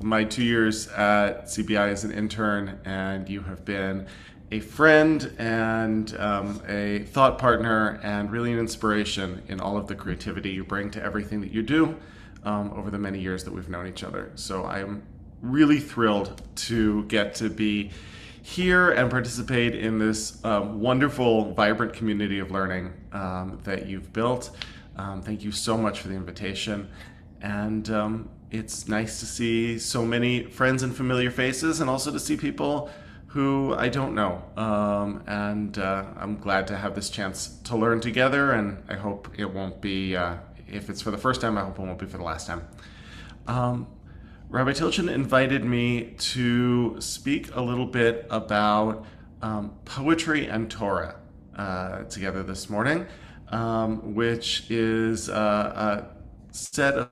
my 2 years at CBI as an intern, and you have been a friend and a thought partner and really an inspiration in all of the creativity you bring to everything that you do over the many years that we've known each other. So I am really thrilled to get to be here and participate in this wonderful, vibrant community of learning that you've built. Thank you so much for the invitation. And it's nice to see so many friends and familiar faces, and also to see people who I don't know. I'm glad to have this chance to learn together, and I hope it won't be, if it's for the first time, I hope it won't be for the last time. Rabbi Tilchin invited me to speak a little bit about poetry and Torah together this morning, which is a set of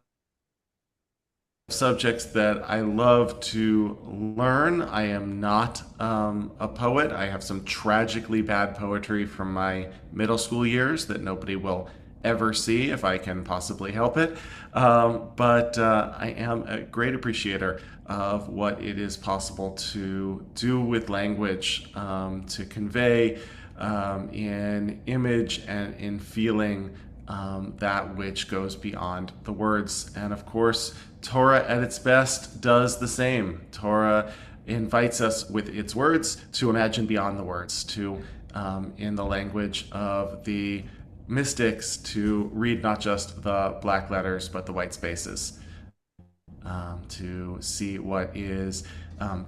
subjects that I love to learn. I am not a poet. I have some tragically bad poetry from my middle school years that nobody will ever see if I can possibly help it. But I am a great appreciator of what it is possible to do with language, to convey in image and in feeling that which goes beyond the words. And of course, Torah at its best does the same. Torah invites us with its words to imagine beyond the words, to, in the language of the mystics, to read not just the black letters, but the white spaces, to see what is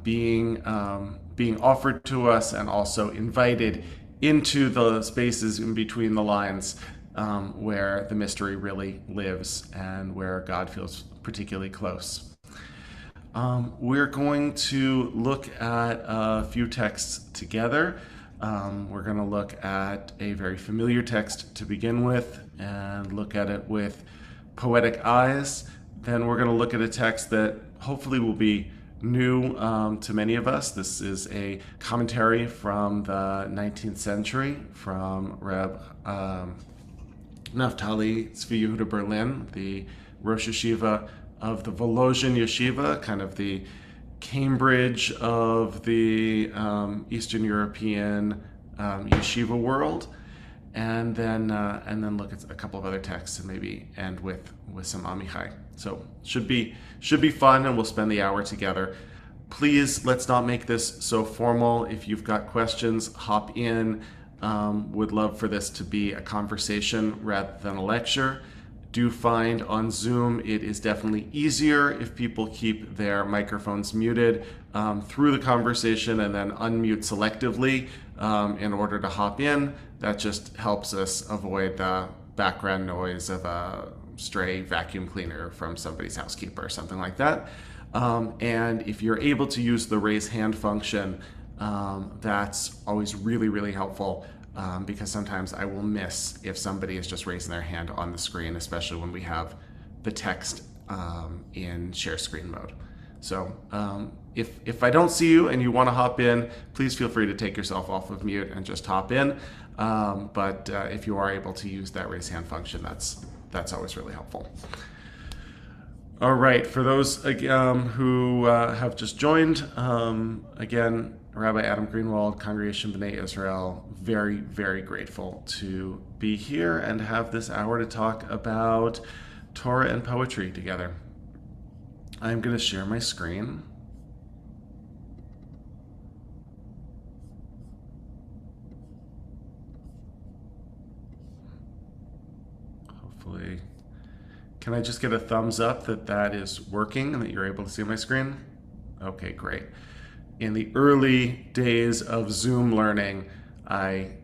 being offered to us, and also invited into the spaces in between the lines, where the mystery really lives and where God feels particularly close. We're going to look at a few texts together. We're going to look at a very familiar text to begin with and look at it with poetic eyes. Then we're going to look at a text that hopefully will be new to many of us. This is a commentary from the 19th century from Rabbi Naftali Yehuda Berlin, the Rosh Yeshiva of the Volozhin Yeshiva, kind of the Cambridge of the Eastern European yeshiva world, and then look at a couple of other texts and maybe end with some Amichai. So should be fun, and we'll spend the hour together. Please, let's not make this so formal. If you've got questions, hop in. Would love for this to be a conversation rather than a lecture. Do find on Zoom it is definitely easier if people keep their microphones muted through the conversation and then unmute selectively in order to hop in. That just helps us avoid the background noise of a stray vacuum cleaner from somebody's housekeeper or something like that. And if you're able to use the raise hand function, that's always really, really helpful. Because sometimes I will miss if somebody is just raising their hand on the screen, especially when we have the text in share screen mode. So if I don't see you and you want to hop in, please feel free to take yourself off of mute and just hop in. But if you are able to use that raise hand function, that's always really helpful. All right, for those who have just joined, again, Rabbi Adam Greenwald, Congregation B'nai Israel, very, very grateful to be here and have this hour to talk about Torah and poetry together. I'm going to share my screen. Hopefully, can I just get a thumbs up that is working and that you're able to see my screen? Okay, great. In the early days of Zoom learning, I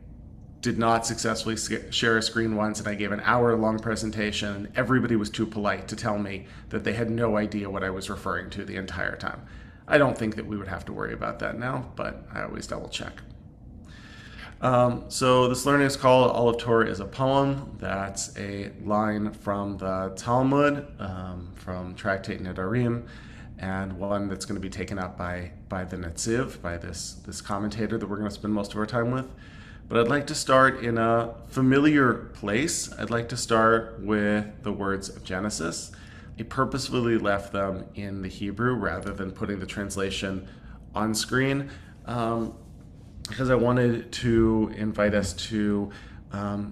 did not successfully share a screen once, and I gave an hour-long presentation, and everybody was too polite to tell me that they had no idea what I was referring to the entire time. I don't think that we would have to worry about that now, but I always double-check. So this learning is called All of Torah is a Poem. That's a line from the Talmud, from Tractate Nedarim, and one that's going to be taken up by the Netziv, by this commentator that we're going to spend most of our time with. But I'd like to start in a familiar place. I'd like to start with the words of Genesis. I purposefully left them in the Hebrew rather than putting the translation on screen, because I wanted to invite us to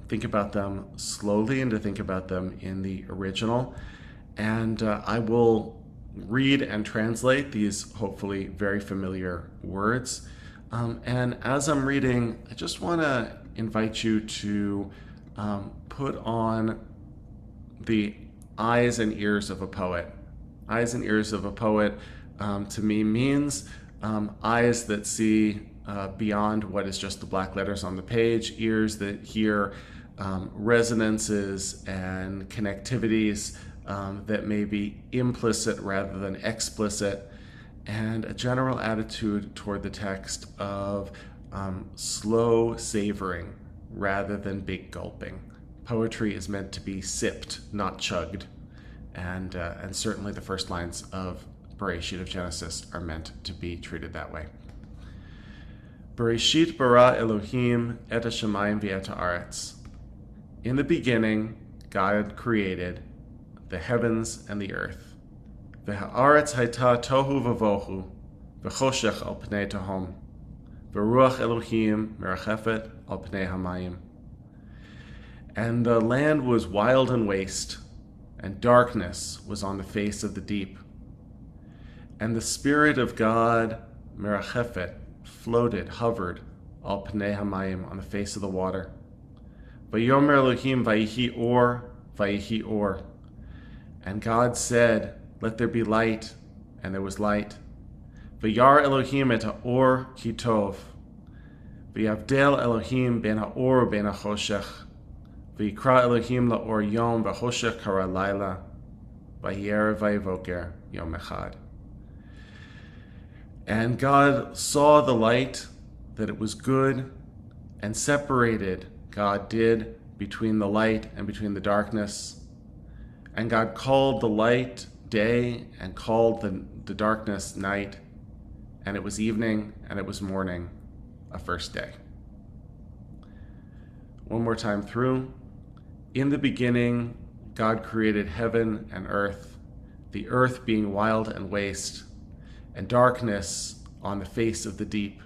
think about them slowly and to think about them in the original. And I will read and translate these hopefully very familiar words. And as I'm reading, I just want to invite you to put on the eyes and ears of a poet. Eyes and ears of a poet to me means eyes that see beyond what is just the black letters on the page, ears that hear resonances and connectivities that may be implicit rather than explicit, and a general attitude toward the text of slow savoring rather than big gulping. Poetry is meant to be sipped, not chugged, and certainly the first lines of Bereshit of Genesis are meant to be treated that way. Bereshit bara Elohim et hashamayim v'et haaretz. In the beginning, God created the heavens and the earth. V'haaretz hayta tohu v'vohu, v'choshech al pnei tehom, v'ruach Elohim merachefet al pnei hamayim. And the land was wild and waste, and darkness was on the face of the deep. And the Spirit of God, merachefet, floated, hovered, al pnei hamayim, on the face of the water. Vayomer Elohim vayihi or, vayihi or. And God said, let there be light, and there was light. Vayar Elohim et ha'or ki tov. V'yavdel Elohim ben ha'or ben ha'choshech. V'yikra Elohim la'or yom v'choshech kara laila. V'yer v'yivoker yom echad. And God saw the light, that it was good, and separated, God did, between the light and between the darkness. And God called the light day and called the darkness night. And it was evening and it was morning, a first day. One more time through. In the beginning, God created heaven and earth, the earth being wild and waste, and darkness on the face of the deep,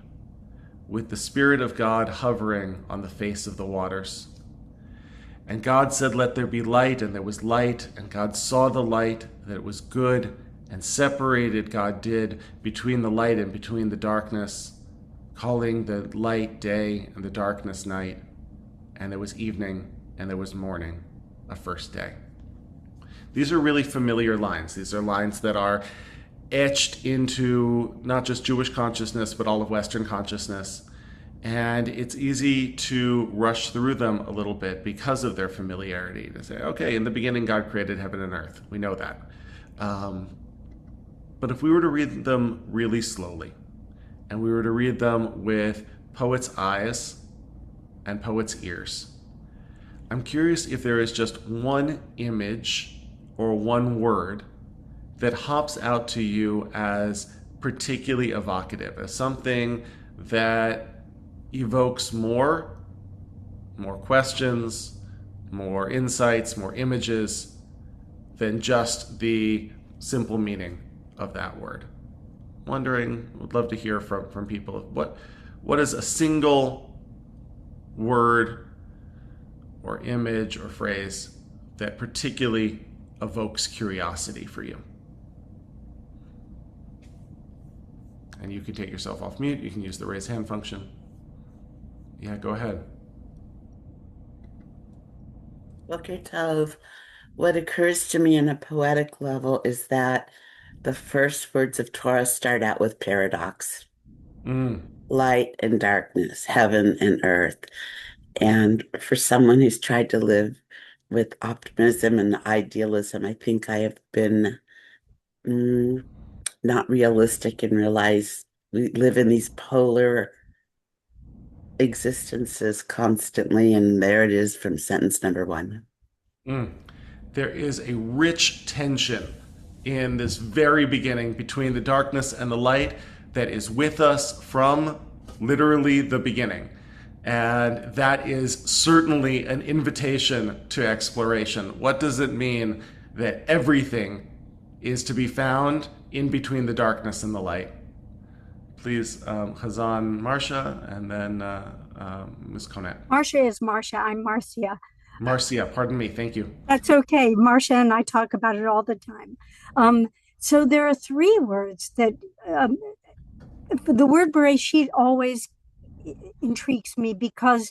with the Spirit of God hovering on the face of the waters. And God said, let there be light, and there was light, and God saw the light, that it was good, and separated God did between the light and between the darkness, calling the light day and the darkness night. And there was evening, and there was morning, a first day. These are really familiar lines. These are lines that are etched into not just Jewish consciousness, but all of Western consciousness. And it's easy to rush through them a little bit because of their familiarity. To say, okay, in the beginning, God created heaven and earth. We know that. But if we were to read them really slowly, and we were to read them with poet's eyes and poet's ears, I'm curious if there is just one image or one word that hops out to you as particularly evocative, as something that evokes more questions, more insights, more images than just the simple meaning of that word. Wondering, would love to hear from people. What is a single word or image or phrase that particularly evokes curiosity for you? And you can take yourself off mute. You can use the raise hand function. Yeah, go ahead. Boker Tov. What occurs to me on a poetic level is that the first words of Torah start out with paradox. Light and darkness, heaven and earth. And for someone who's tried to live with optimism and idealism, I think I have been not realistic and realize we live in these polar existences constantly, and there it is from sentence number one. There is a rich tension in this very beginning between the darkness and the light that is with us from literally the beginning. And that is certainly an invitation to exploration. What does it mean that everything is to be found in between the darkness and the light. Please, Chazan Marcia, and then Ms. Konet. Marcia is Marcia. I'm Marcia. Marcia, pardon me. Thank you. That's okay. Marcia and I talk about it all the time. Um, so there are three words that um, the word Bereshit always intrigues me because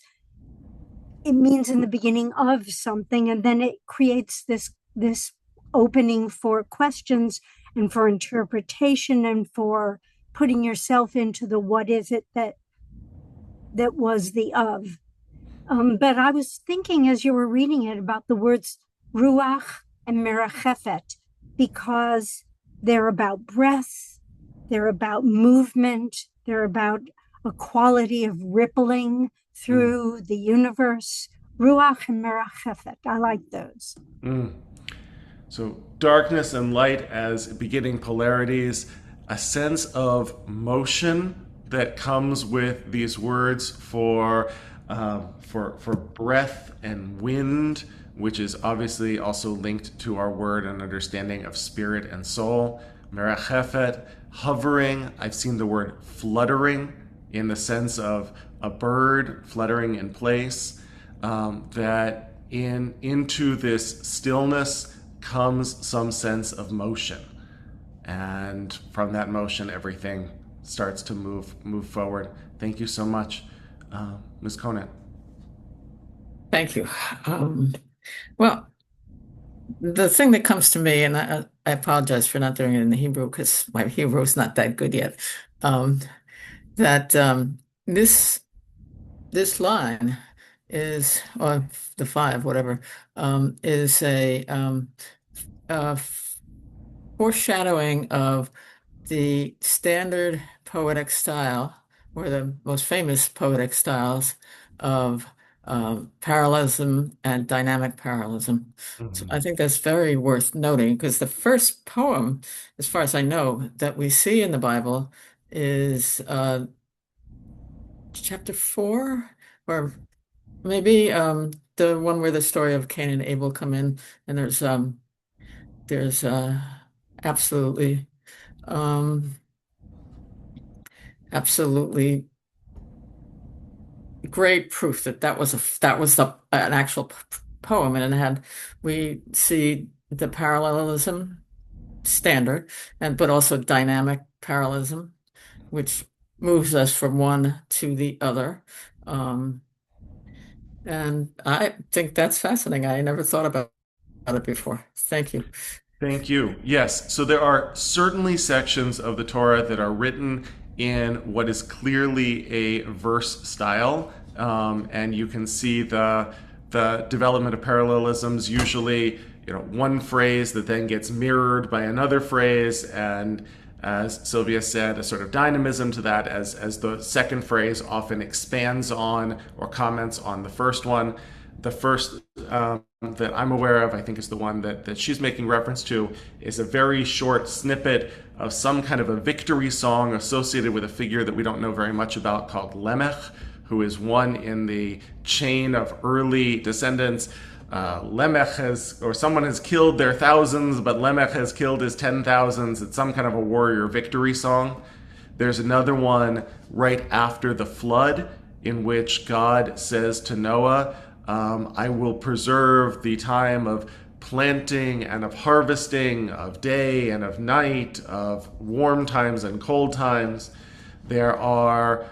it means in the beginning of something, and then it creates this opening for questions and for interpretation and for putting yourself into the what is it that was the of. But I was thinking as you were reading it about the words ruach and merachefet, because they're about breath, they're about movement, they're about a quality of rippling through the universe. Ruach and merachefet, I like those. So darkness and light as beginning polarities, a sense of motion that comes with these words for breath and wind, which is obviously also linked to our word and understanding of spirit and soul. Merachefet, hovering. I've seen the word fluttering in the sense of a bird fluttering in place. That into this stillness comes some sense of motion, and from that motion, everything starts to move forward. Thank you so much, Ms. Conant. Thank you. Well, the thing that comes to me, and I apologize for not doing it in the Hebrew because my Hebrew is not that good yet, that this line is, or the five, whatever, is a foreshadowing of the standard poetic style, or the most famous poetic styles of parallelism and dynamic parallelism. So I think that's very worth noting, because the first poem, as far as I know, that we see in the Bible is chapter 4, or maybe the one where the story of Cain and Abel come in, and there's absolutely absolutely great proof that was an actual poem, and we see the parallelism standard, but also dynamic parallelism, which moves us from one to the other. And I think that's fascinating. I never thought about it before. Thank you. Thank you. Yes. So there are certainly sections of the Torah that are written in what is clearly a verse style. And you can see the development of parallelisms, usually, one phrase that then gets mirrored by another phrase. And as Sylvia said, a sort of dynamism to that as the second phrase often expands on or comments on the first one. The first that I'm aware of, I think, is the one that she's making reference to, is a very short snippet of some kind of a victory song associated with a figure that we don't know very much about called Lamech, who is one in the chain of early descendants. Someone has killed their thousands, but Lamech has killed his 10,000s. It's some kind of a warrior victory song. There's another one right after the flood in which God says to Noah, I will preserve the time of planting and of harvesting, of day and of night, of warm times and cold times. There are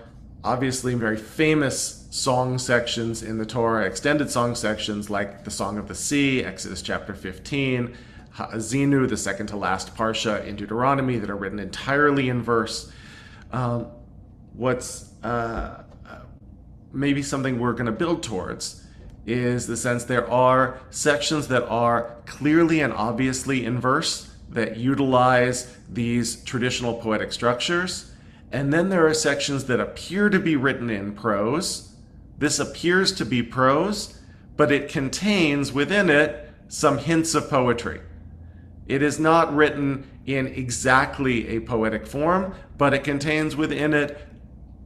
obviously very famous song sections in the Torah, extended song sections like the Song of the Sea, Exodus chapter 15, Ha'azinu, the second to last parsha in Deuteronomy, that are written entirely in verse. What's maybe something we're going to build towards is the sense there are sections that are clearly and obviously in verse that utilize these traditional poetic structures. And then there are sections that appear to be written in prose. This appears to be prose, but it contains within it some hints of poetry. It is not written in exactly a poetic form, but it contains within it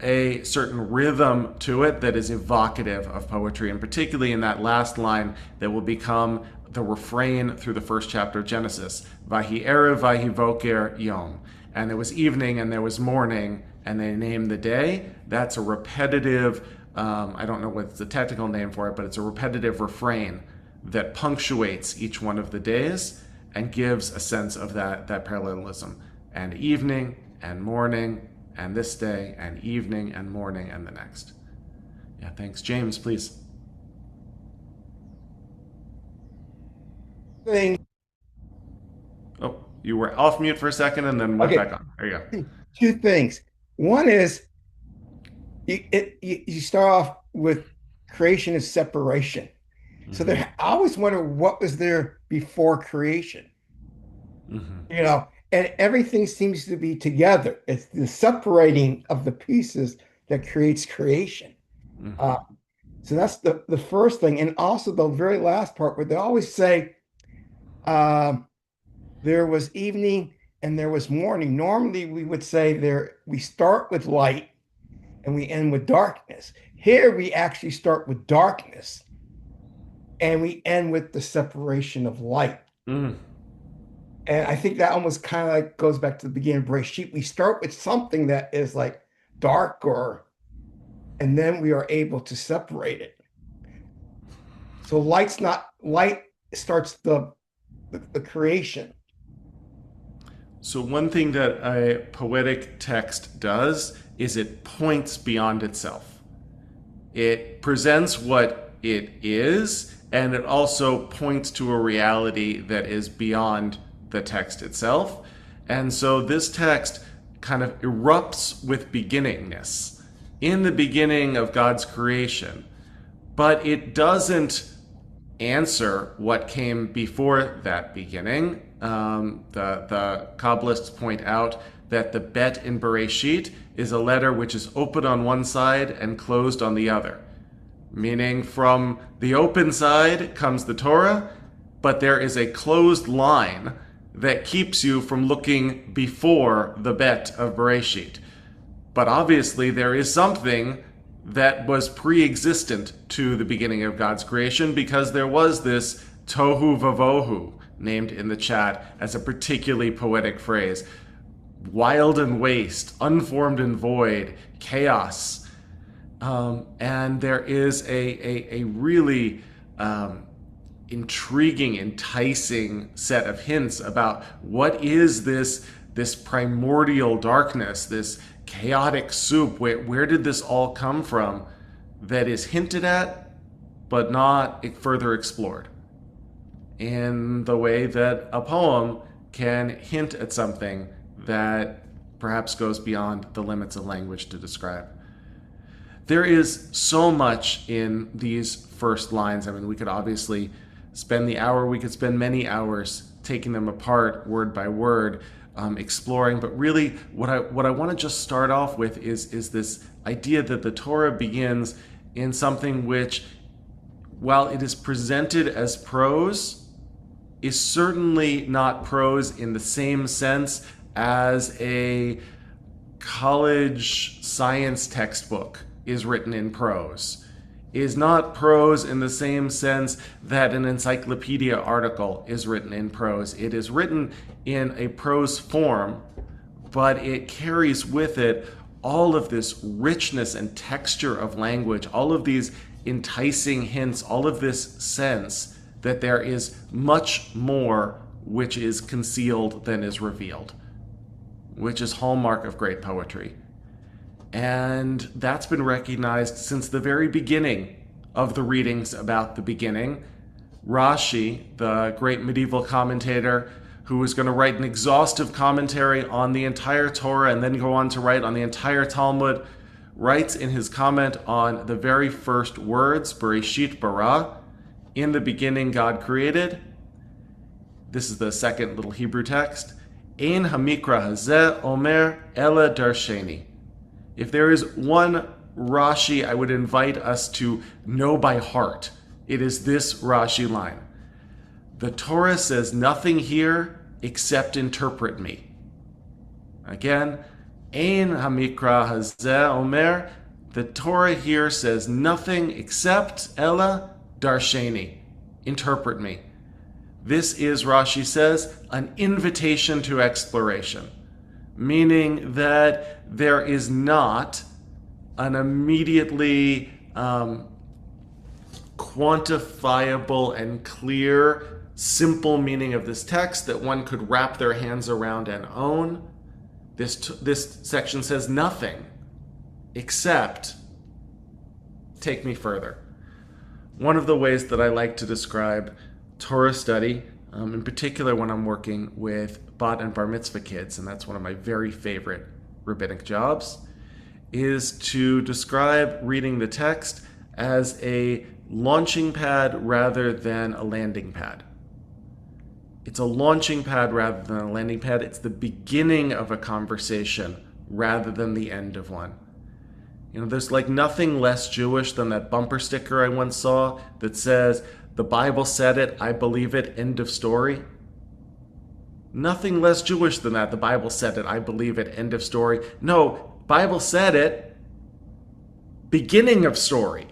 a certain rhythm to it that is evocative of poetry, and particularly in that last line that will become the refrain through the first chapter of Genesis. Vahi erev, vahi voker yom. And there was evening and there was morning, and they named the day. That's a repetitive, I don't know what's the technical name for it, but it's a repetitive refrain that punctuates each one of the days and gives a sense of that parallelism. And evening and morning and this day and evening and morning and the next. Yeah, thanks. James, please. Thing. Oh, you were off mute for a second and then went back on. There you go. Two things. One is you start off with creation and separation. Mm-hmm. So I always wonder what was there before creation. Mm-hmm. And everything seems to be together. It's the separating of the pieces that creates creation. Mm-hmm. So that's the first thing. And also the very last part where they always say there was evening and there was morning. Normally we would say we start with light and we end with darkness. Here we actually start with darkness and we end with the separation of light. Mm. And I think that almost kind of like goes back to the beginning of Bereshit. We start with something that is like dark, and then we are able to separate it. So light starts the creation. So one thing that a poetic text does is it points beyond itself. It presents what it is, and it also points to a reality that is beyond the text itself. And so this text kind of erupts with beginningness in the beginning of God's creation, but it doesn't answer what came before that beginning. The Kabbalists point out that the bet in Bereshit is a letter which is open on one side and closed on the other. Meaning from the open side comes the Torah, but there is a closed line that keeps you from looking before the bet of Bereshit. But obviously there is something that was pre-existent to the beginning of God's creation, because there was this tohu vavohu, named in the chat as a particularly poetic phrase. Wild and waste, unformed and void, chaos. And there is a really intriguing, enticing set of hints about what is this primordial darkness, this chaotic soup. Where did this all come from? That is hinted at, but not further explored, in the way that a poem can hint at something that perhaps goes beyond the limits of language to describe. There is so much in these first lines. I mean, we could obviously spend the hour, we could spend many hours taking them apart word by word, exploring. But really, what I want to just start off with is this idea that the Torah begins in something which, while it is presented as prose, is certainly not prose in the same sense as a college science textbook is written in prose. Is not prose in the same sense that an encyclopedia article is written in prose. It is written in a prose form, but it carries with it all of this richness and texture of language, all of these enticing hints, all of this sense that there is much more which is concealed than is revealed, which is hallmark of great poetry. And that's been recognized since the very beginning of the readings about the beginning. Rashi, the great medieval commentator who was going to write an exhaustive commentary on the entire Torah and then go on to write on the entire Talmud, writes in his comment on the very first words, Bereshit bara, in the beginning God created. This is the second little Hebrew text. Ein hamikra hazeh omer ela darsheni. If there is one Rashi I would invite us to know by heart, it is this Rashi line. The Torah says nothing here except interpret me. Again, Ein hamikra hazeh omer. The Torah here says nothing except Ella darsheni, interpret me. This is, Rashi says, an invitation to exploration, meaning that there is not an immediately quantifiable and clear, simple meaning of this text that one could wrap their hands around and own. This section says nothing except take me further. One of the ways that I like to describe Torah study, in particular when I'm working with bat and bar mitzvah kids, and that's one of my very favorite rabbinic jobs, is to describe reading the text as a launching pad rather than a landing pad. It's a launching pad rather than a landing pad. It's the beginning of a conversation rather than the end of one. You know, there's like nothing less Jewish than that bumper sticker I once saw that says, "The Bible said it, I believe it, end of story." Nothing less Jewish than that. The Bible said it, I believe it, end of story. No, Bible said it, beginning of story.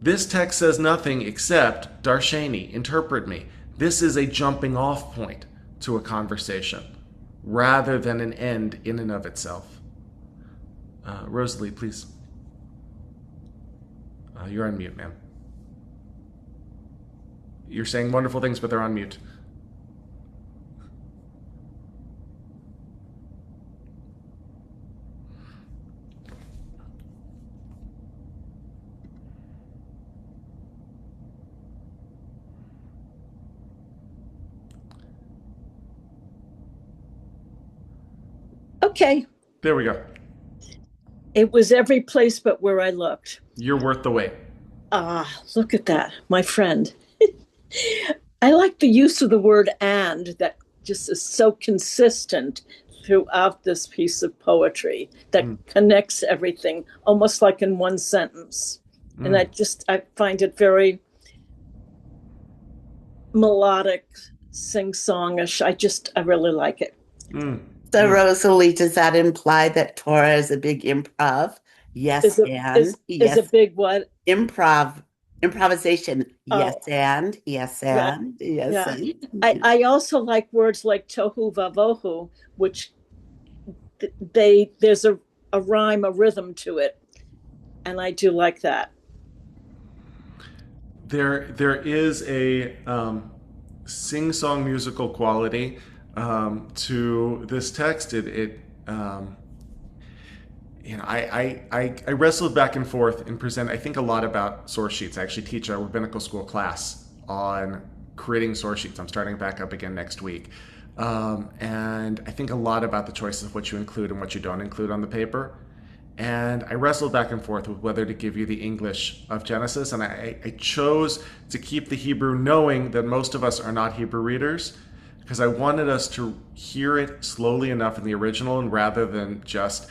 This text says nothing except darsheni, interpret me. This is a jumping off point to a conversation rather than an end in and of itself. Rosalie, please. You're on mute, ma'am. You're saying wonderful things, but they're on mute. Okay. There we go. It was every place but where I looked. You're worth the wait. Look at that, my friend. I like the use of the word "and" that just is so consistent throughout this piece of poetry that connects everything almost like in one sentence. And I find it very melodic, sing-songish. I really like it. So, Rosalie, does that imply that Torah is a big improv? Yes, Is a big what? Improvisation. Yes, and. I also like words like tohu vavohu, which there's a rhyme, a rhythm to it, and I do like that. There is a sing-song musical quality to this text. I wrestled back and forth and present, I think, a lot about source sheets. I actually teach a rabbinical school class on creating source sheets. I'm starting back up again next week. And I think a lot about the choices of what you include and what you don't include on the paper. And I wrestled back and forth with whether to give you the English of Genesis. And I chose to keep the Hebrew, knowing that most of us are not Hebrew readers, because I wanted us to hear it slowly enough in the original, and rather than just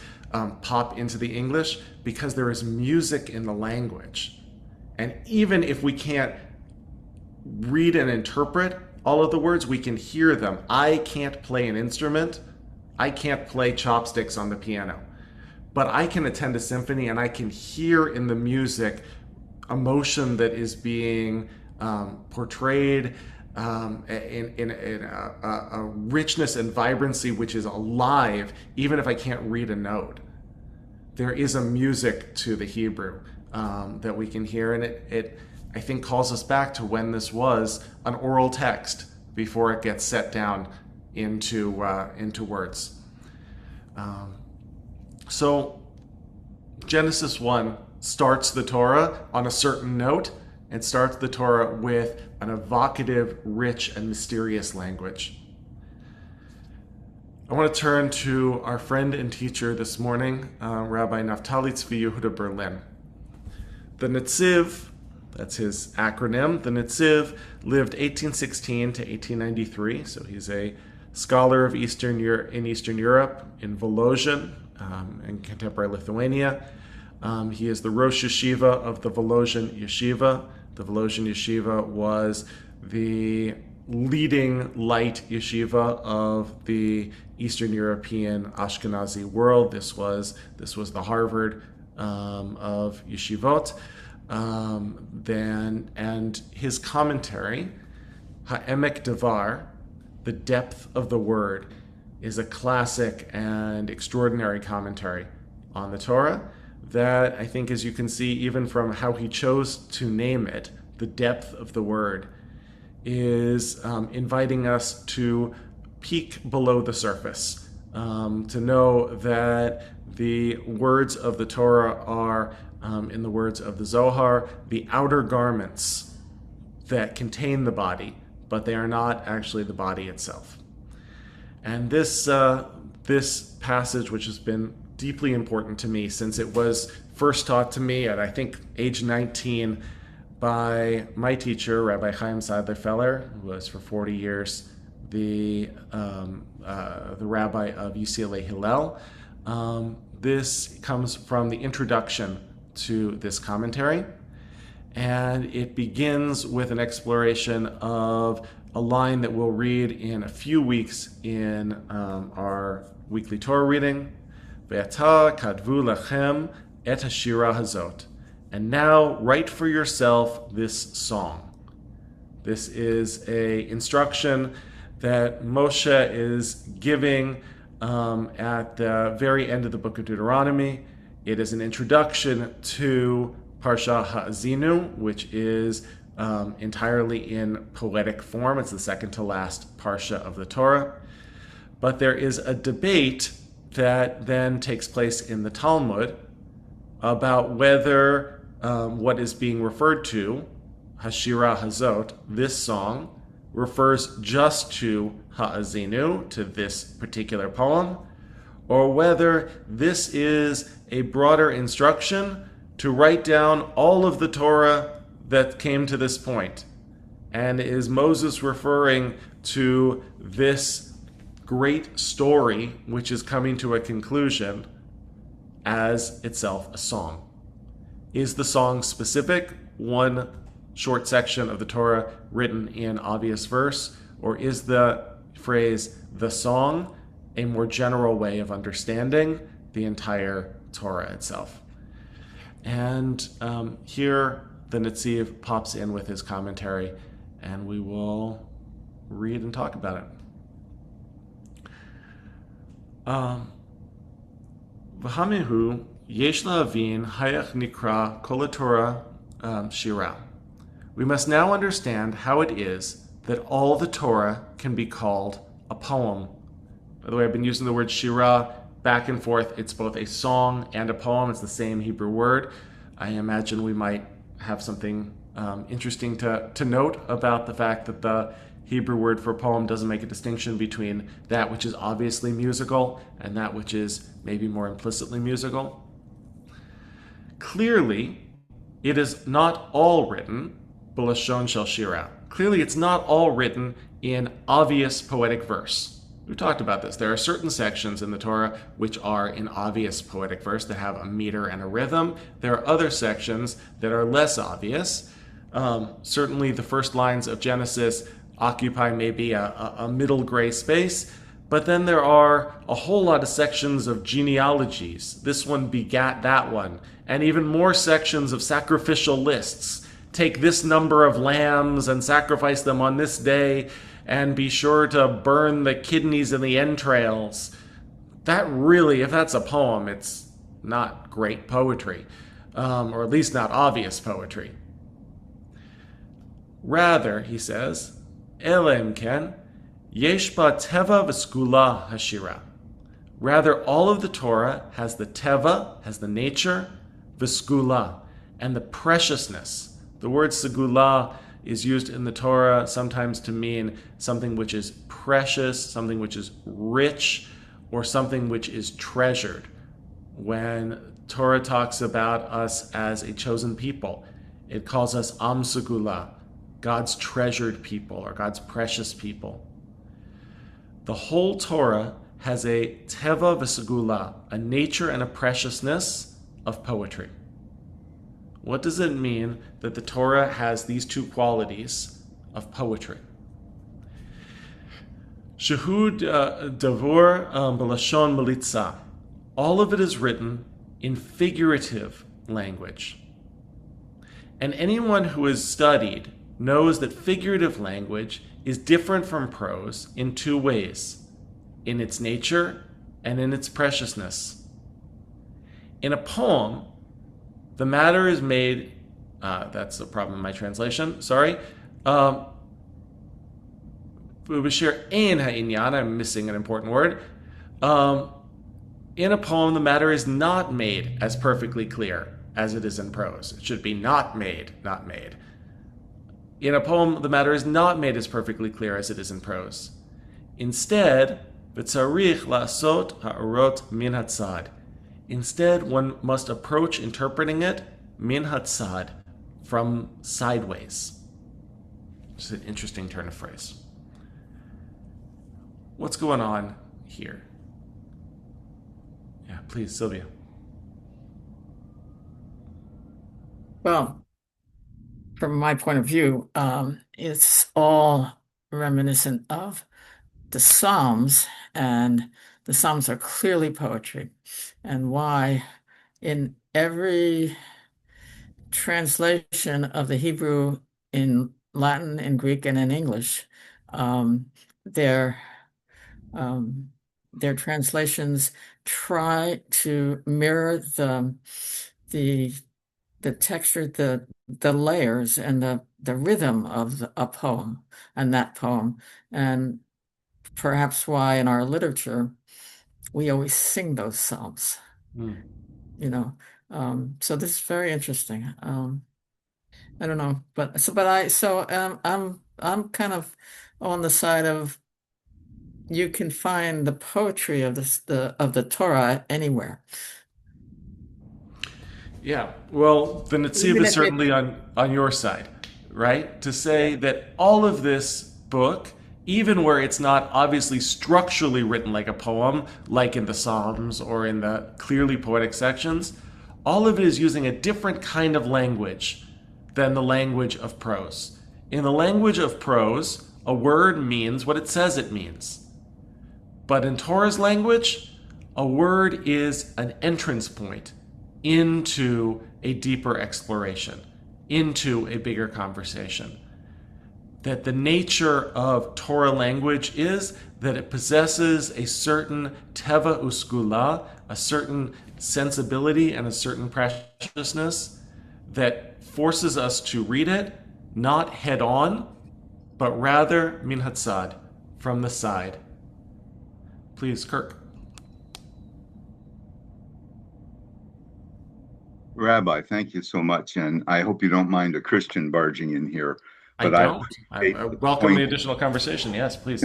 pop into the English, because there is music in the language. And even if we can't read and interpret all of the words, we can hear them. I can't play an instrument. I can't play chopsticks on the piano. But I can attend a symphony and I can hear in the music emotion that is being portrayed in a richness and vibrancy which is alive, even if I can't read a note. There is a music to the Hebrew that we can hear, and it I think calls us back to when this was an oral text before it gets set down into words. So Genesis 1 starts the Torah on a certain note and starts the Torah with an evocative, rich, and mysterious language. I want to turn to our friend and teacher this morning, Rabbi Naftali Yehuda Berlin. The Netziv, that's his acronym, the Netziv lived 1816 to 1893, so he's a scholar of Eastern Europe, in Volozhin, in contemporary Lithuania. He is the Rosh Yeshiva of the Volozhin Yeshiva. The Volozhin Yeshiva was the leading light yeshiva of the Eastern European Ashkenazi world. This was the Harvard of yeshivot. And his commentary Ha'emek Devar, the depth of the word, is a classic and extraordinary commentary on the Torah that I think, as you can see, even from how he chose to name it, the depth of the word, is inviting us to peek below the surface, to know that the words of the Torah are, in the words of the Zohar, the outer garments that contain the body, but they are not actually the body itself. And this passage, which has been deeply important to me since it was first taught to me at, I think, age 19 by my teacher, Rabbi Chaim Sadler-Feller, who was for 40 years the rabbi of UCLA Hillel. This comes from the introduction to this commentary, and it begins with an exploration of a line that we'll read in a few weeks in our weekly Torah reading. Ve'ata kadvu lechem et hashira hazot. And now write for yourself this song. This is a instruction that Moshe is giving at the very end of the book of Deuteronomy. It is an introduction to Parsha Ha'azinu, which is entirely in poetic form. It's the second to last Parsha of the Torah. But there is a debate that then takes place in the Talmud about whether what is being referred to, Hashira Hazot, this song, refers just to Ha'azinu, to this particular poem, or whether this is a broader instruction to write down all of the Torah that came to this point. And is Moses referring to this great story, which is coming to a conclusion, as itself a song? Is the song specific, one short section of the Torah written in obvious verse, or is the phrase the song a more general way of understanding the entire Torah itself? And here the Netziv pops in with his commentary, and we will read and talk about it. V'hamihu yesh la'avin hayach nikra kol Torah shira. We must now understand how it is that all the Torah can be called a poem. By the way, I've been using the word shira back and forth. It's both a song and a poem. It's the same Hebrew word. I imagine we might have something interesting to note about the fact that the Hebrew word for poem doesn't make a distinction between that which is obviously musical and that which is maybe more implicitly musical. Clearly, it is not all written b'lashon shel shira. Clearly, it's not all written in obvious poetic verse. We've talked about this. There are certain sections in the Torah which are in obvious poetic verse that have a meter and a rhythm. There are other sections that are less obvious. Certainly, the first lines of Genesis occupy maybe a middle gray space, but then there are a whole lot of sections of genealogies. This one begat that one, and even more sections of sacrificial lists. Take this number of lambs and sacrifice them on this day, and be sure to burn the kidneys and the entrails. That really, if that's a poem, it's not great poetry, or at least not obvious poetry. Rather, he says, Elem ken, yesh ba teva v'skula hashira. Rather, all of the Torah has the teva, has the nature, v'skula, and the preciousness. The word segula is used in the Torah sometimes to mean something which is precious, something which is rich, or something which is treasured. When Torah talks about us as a chosen people, it calls us Am Segula, God's treasured people or God's precious people. The whole Torah has a teva v'segula, a nature and a preciousness of poetry. What does it mean that the Torah has these two qualities of poetry? Shehud davur b'lashon melitza. All of it is written in figurative language. And anyone who has studied knows that figurative language is different from prose in two ways: in its nature and in its preciousness. In a poem, the matter is made, that's a problem in my translation, sorry. I'm missing an important word. In a poem, the matter is not made as perfectly clear as it is in prose. It should be not made, not made. In a poem, the matter is not made as perfectly clear as it is in prose. Instead, v'tzarich la'asot ha'orot min hatzad. Instead, one must approach interpreting it min hatzad, from sideways. It's an interesting turn of phrase. What's going on here? Yeah, please, Sylvia. Well, from my point of view, it's all reminiscent of the Psalms, and the Psalms are clearly poetry. And why in every translation of the Hebrew in Latin, in Greek, and in English, their translations try to mirror the texture, the layers, and the rhythm of a poem and that poem, and perhaps why in our literature we always sing those psalms. So this is very interesting. I don't know, I'm kind of on the side of, you can find the poetry of the Torah anywhere. Yeah, well, the Netziv is certainly on your side, right? To say that all of this book, even where it's not obviously structurally written like a poem, like in the Psalms or in the clearly poetic sections, all of it is using a different kind of language than the language of prose. In the language of prose, a word means what it says it means. But in Torah's language, a word is an entrance point into a deeper exploration, into a bigger conversation. That the nature of Torah language is that it possesses a certain teva uskula, a certain sensibility and a certain preciousness that forces us to read it not head on, but rather min hatzad, from the side. Please, Kirk. Rabbi, thank you so much, and I hope you don't mind a Christian barging in here. But I welcome the additional conversation. Yes, please.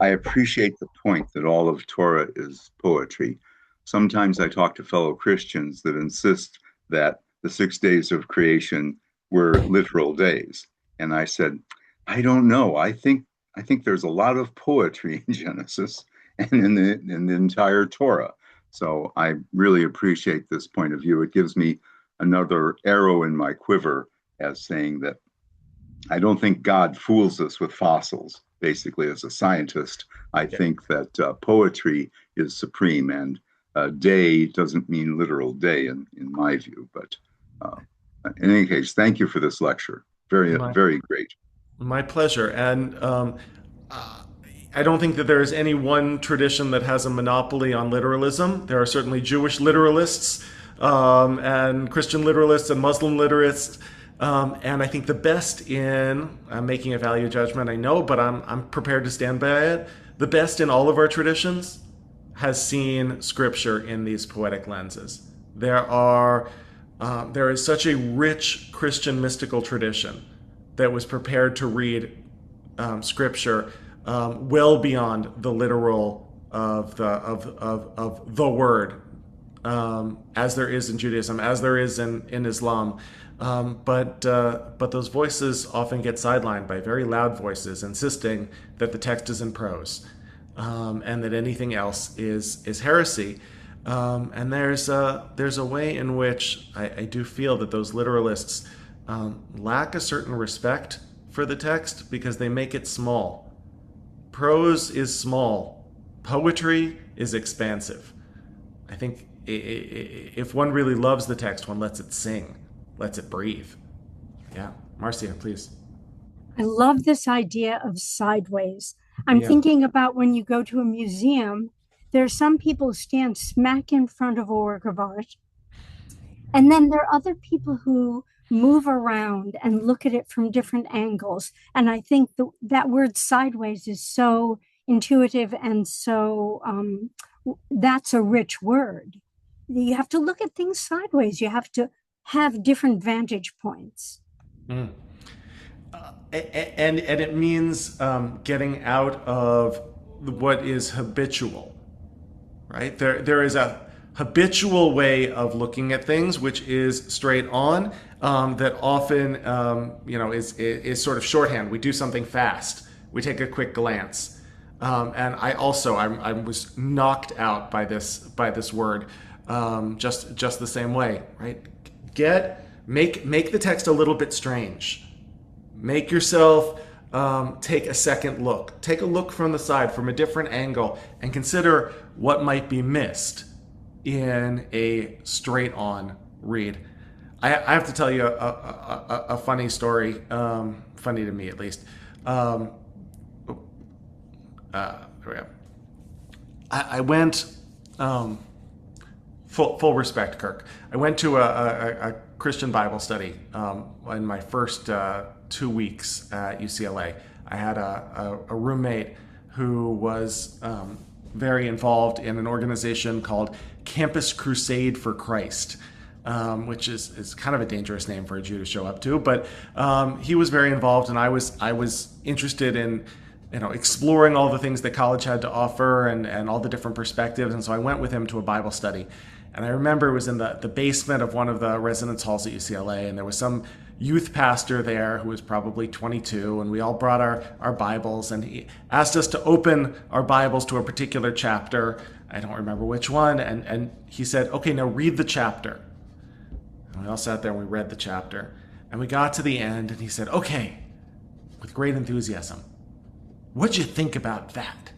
I appreciate the point that all of Torah is poetry. Sometimes I talk to fellow Christians that insist that the 6 days of creation were literal days, and I said, I don't know. I think there's a lot of poetry in Genesis and in the entire Torah. So I really appreciate this point of view. It gives me another arrow in my quiver as saying that I don't think God fools us with fossils. Basically, as a scientist, I think that poetry is supreme, and day doesn't mean literal day in my view. But in any case, thank you for this lecture. Very great. My pleasure. And I don't think that there is any one tradition that has a monopoly on literalism. There are certainly Jewish literalists and Christian literalists and Muslim literalists. And I think the best in, I'm making a value judgment, I know, but I'm prepared to stand by it. The best in all of our traditions has seen scripture in these poetic lenses. There is such a rich Christian mystical tradition that was prepared to read scripture well beyond the literal of the word, as there is in Judaism, as there is in Islam. But those voices often get sidelined by very loud voices insisting that the text is in prose, and that anything else is heresy. And there's a way in which I do feel that those literalists lack a certain respect for the text because they make it small. Prose is small. Poetry is expansive. I think if one really loves the text, one lets it sing, lets it breathe. Yeah, Marcia, please. I love this idea of sideways. I'm Yeah. thinking about when you go to a museum, there are some people who stand smack in front of a work of art, and then there are other people who move around and look at it from different angles. And I think that word sideways is so intuitive and so that's a rich word. You have to look at things sideways. You have to have different vantage points. Mm. And it means getting out of what is habitual, right? There is a habitual way of looking at things, which is straight on, that often is sort of shorthand. We do something fast. We take a quick glance. And I was knocked out by this word, just the same way, right? Make the text a little bit strange. Make yourself take a second look. Take a look from the side, from a different angle, and consider what might be missed in a straight-on read. I have to tell you a funny story, funny to me at least. Here we go. I went, full respect, Kirk. I went to a Christian Bible study in my first 2 weeks at UCLA. I had a roommate who was very involved in an organization called Campus Crusade for Christ, which is kind of a dangerous name for a Jew to show up to. But he was very involved, and I was interested in exploring all the things that college had to offer and all the different perspectives. And so I went with him to a Bible study. And I remember it was in the basement of one of the residence halls at UCLA, and there was some youth pastor there who was probably 22, and we all brought our Bibles, and he asked us to open our Bibles to a particular chapter. I don't remember which one, and he said, okay, now read the chapter. And we all sat there and we read the chapter, and we got to the end, and he said, okay, with great enthusiasm, what'd you think about that?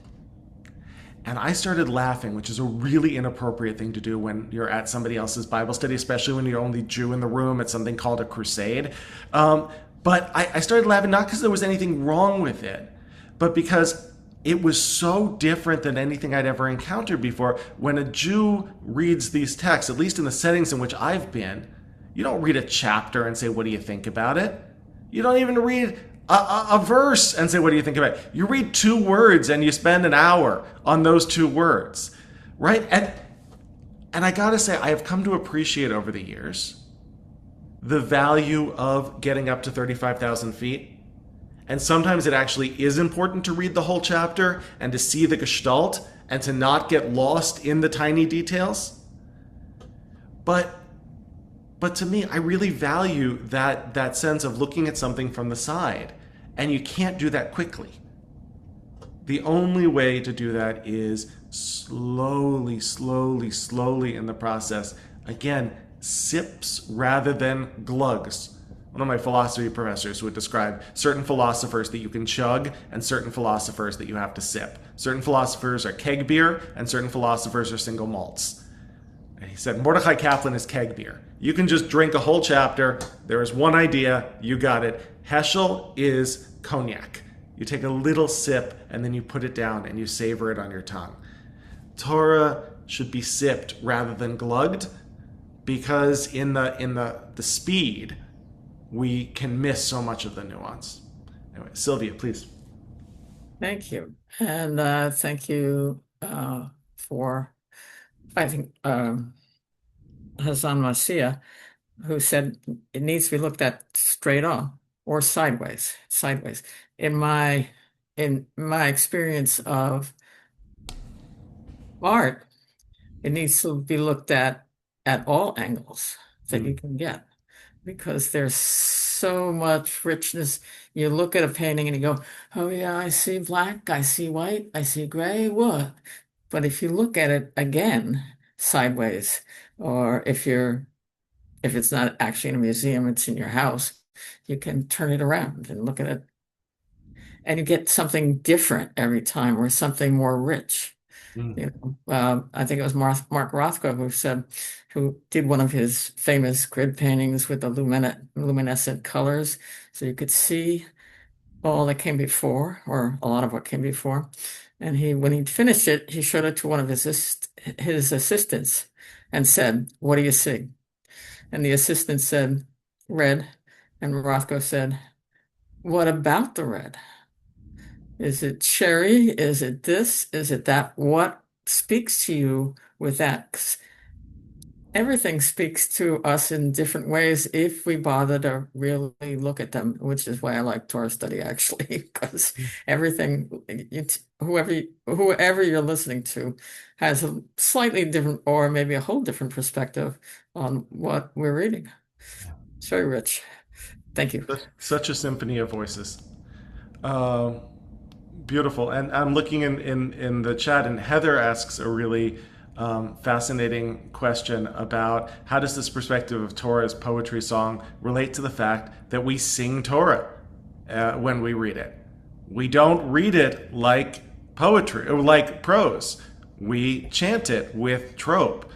And I started laughing, which is a really inappropriate thing to do when you're at somebody else's Bible study, especially when you're only Jew in the room. It's something called a crusade. But I started laughing, not because there was anything wrong with it, but because it was so different than anything I'd ever encountered before. When a Jew reads these texts, at least in the settings in which I've been, you don't read a chapter and say, what do you think about it? You don't even read a verse and say, what do you think about it? You read 2 words and you spend an hour on those 2 words, right? And I gotta say, I have come to appreciate over the years the value of getting up to 35,000 feet. And sometimes it actually is important to read the whole chapter and to see the gestalt and to not get lost in the tiny details. But to me, I really value that sense of looking at something from the side. And you can't do that quickly. The only way to do that is slowly in the process. Again, sips rather than glugs. One of my philosophy professors would describe certain philosophers that you can chug and certain philosophers that you have to sip. Certain philosophers are keg beer and certain philosophers are single malts. And he said, Mordechai Kaplan is keg beer. You can just drink a whole chapter. There is one idea. You got it. Heschel is cognac. You take a little sip and then you put it down and you savor it on your tongue. Torah should be sipped rather than glugged, because in the speed we can miss so much of the nuance. Anyway, Sylvia, please. Thank you. And thank you for, I think, Hassan Masia, who said it needs to be looked at straight on or sideways. In my experience of art, it needs to be looked at all angles that you can get, because there's so much richness. You look at a painting and you go, oh yeah, I see black, I see white, I see gray, what? But if you look at it again sideways, or if it's not actually in a museum, it's in your house, you can turn it around and look at it, and you get something different every time, or something more rich. I think it was Mark Rothko who did one of his famous grid paintings with the luminescent colors, so you could see all that came before, or a lot of what came before. And when he finished it, he showed it to one of his assistants and said, "What do you see?" And the assistant said, "Red." And Rothko said, "What about the red? Is it cherry? Is it this? Is it that? What speaks to you with that?" 'Cause everything speaks to us in different ways if we bother to really look at them, which is why I like Torah study, actually, because everything, whoever you're listening to has a slightly different, or maybe a whole different perspective on what we're reading. It's very rich. Thank you. Such a symphony of voices. Beautiful. And I'm looking in the chat, and Heather asks a really fascinating question about how does this perspective of Torah as poetry song relate to the fact that we sing Torah when we read it. We don't read it like poetry or like prose. We chant it with trope.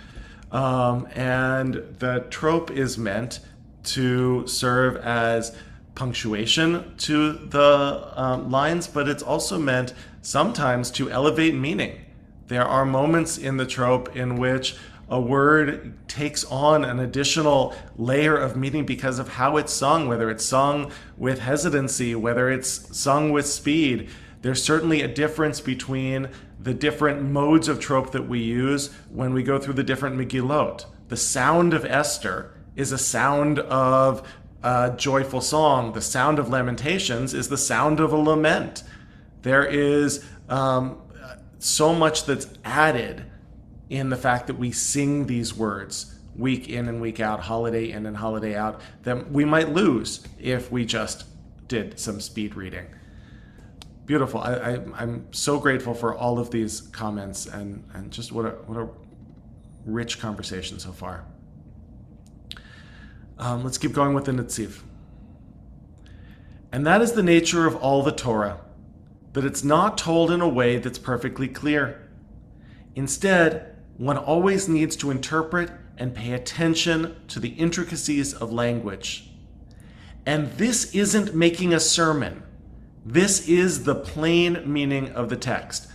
And the trope is meant to serve as punctuation to the lines, but it's also meant sometimes to elevate meaning. There are moments in the trope in which a word takes on an additional layer of meaning because of how it's sung, whether it's sung with hesitancy, whether it's sung with speed. There's certainly a difference between the different modes of trope that we use when we go through the different Megillot. The sound of Esther is a sound of a joyful song. The sound of Lamentations is the sound of a lament. There is so much that's added in the fact that we sing these words week in and week out, holiday in and holiday out, that we might lose if we just did some speed reading. Beautiful. I'm so grateful for all of these comments and just what a rich conversation so far. Let's keep going with the Netziv. And that is the nature of all the Torah, that it's not told in a way that's perfectly clear. Instead, one always needs to interpret and pay attention to the intricacies of language. And this isn't making a sermon. This is the plain meaning of the text.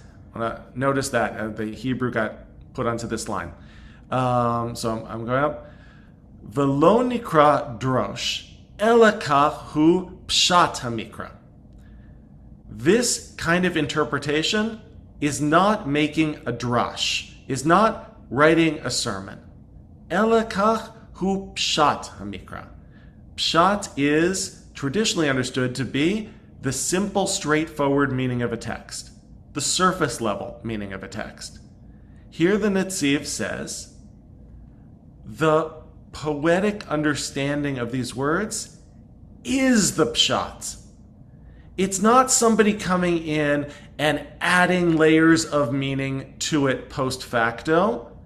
Notice that the Hebrew got put onto this line. So I'm going up. V'lo nikra drosh, ela kach hu pshat hamikra. This kind of interpretation is not making a drash, is not writing a sermon. Ela kach hu pshat hamikra. Pshat is traditionally understood to be the simple, straightforward meaning of a text, the surface level meaning of a text. Here the Netziv says, the poetic understanding of these words is the pshat. It's not somebody coming in and adding layers of meaning to it post facto.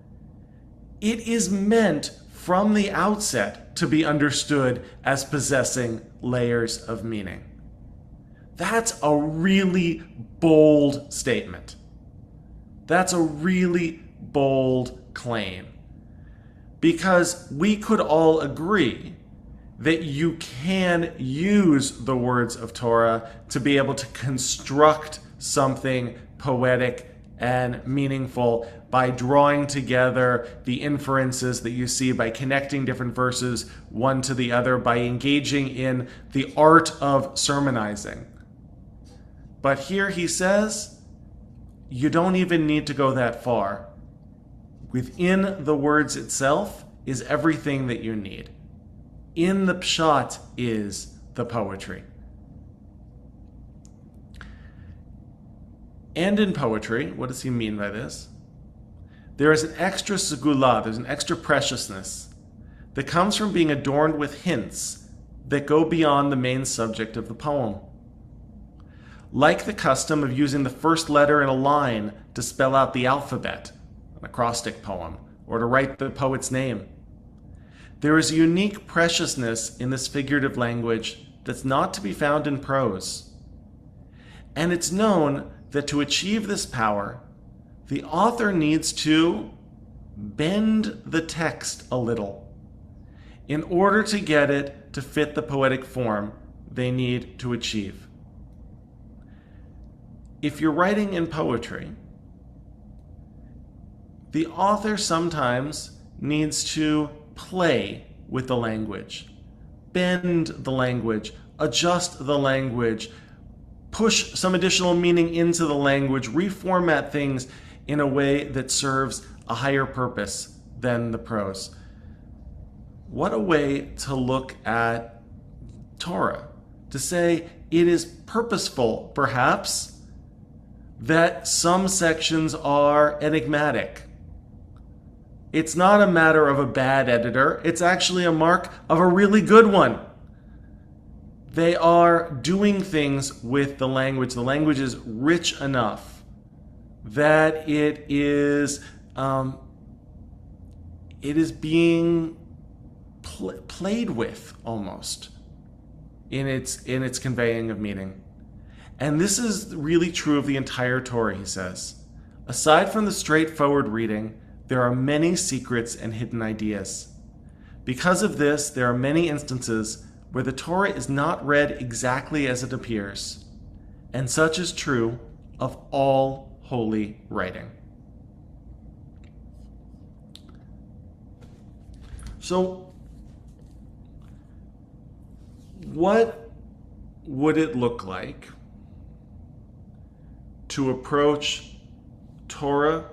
It is meant from the outset to be understood as possessing layers of meaning. That's a really bold statement. That's a really bold claim. Because we could all agree that you can use the words of Torah to be able to construct something poetic and meaningful by drawing together the inferences that you see, by connecting different verses one to the other, by engaging in the art of sermonizing. But here he says, you don't even need to go that far. Within the words itself is everything that you need. In the pshat is the poetry. And in poetry, what does he mean by this? There is an extra segula, there's an extra preciousness that comes from being adorned with hints that go beyond the main subject of the poem. Like the custom of using the first letter in a line to spell out the alphabet, an acrostic poem, or to write the poet's name. There is a unique preciousness in this figurative language that's not to be found in prose. And it's known that to achieve this power, the author needs to bend the text a little in order to get it to fit the poetic form they need to achieve. if you're writing in poetry, the author sometimes needs to play with the language, bend the language, adjust the language, push some additional meaning into the language, reformat things in a way that serves a higher purpose than the prose. What a way to look at Torah, to say it is purposeful, perhaps, that some sections are enigmatic. It's not a matter of a bad editor. It's actually a mark of a really good one. They are doing things with the language. The language is rich enough that it is being played with almost in its conveying of meaning. And this is really true of the entire Torah, he says. Aside from the straightforward reading, there are many secrets and hidden ideas. Because of this, there are many instances where the Torah is not read exactly as it appears, and such is true of all holy writing. So, what would it look like to approach Torah